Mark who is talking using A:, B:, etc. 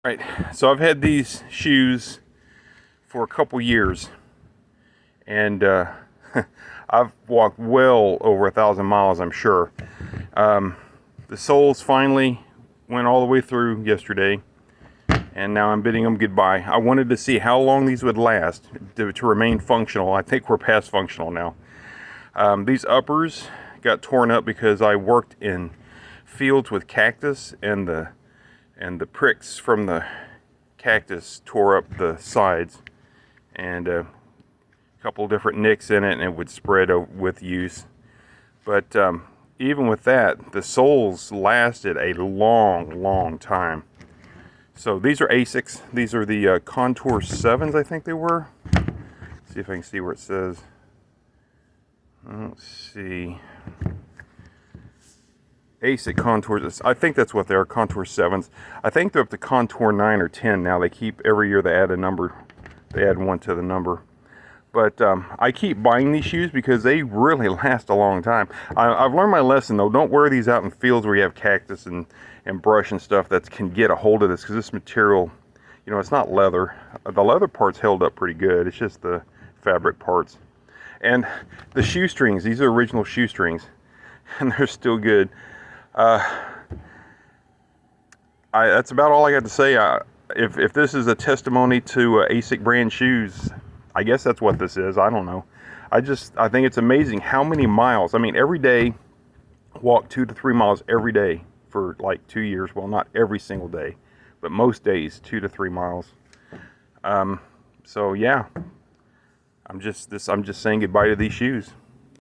A: Right, so I've had these shoes for a couple years, and I've walked well over 1,000 miles, I'm sure. The soles finally went all the way through yesterday, and now I'm bidding them goodbye. I wanted to see how long these would last to remain functional. I think we're past functional now. These uppers got torn up because I worked in fields with cactus, and the pricks from the cactus tore up the sides, and a couple different nicks in it, and it would spread with use. But even with that, the soles lasted a long time. So these are ASICS. These are the Contour 7s, I think they were. Let's see if I can see where it says. Let's see. ASIC Contours, I think that's what they are, Contour 7s. I think they're up to Contour 9 or 10 now. They keep, every year they add a number. They add one to the number. But I keep buying these shoes because they really last a long time. I've learned my lesson though. Don't wear these out in fields where you have cactus and brush and stuff that can get a hold of this, because this material, you know, it's not leather. The leather part's held up pretty good. It's just the fabric parts. And the shoestrings, these are original shoestrings, and they're still good. That's about all I got to say. If this is a testimony to ASIC brand shoes, I guess that's what this is. I don't know. I think it's amazing how many miles. I mean, every day, walk 2 to 3 miles every day for like 2 years. Well, not every single day, but most days 2 to 3 miles. So yeah, I'm just saying goodbye to these shoes.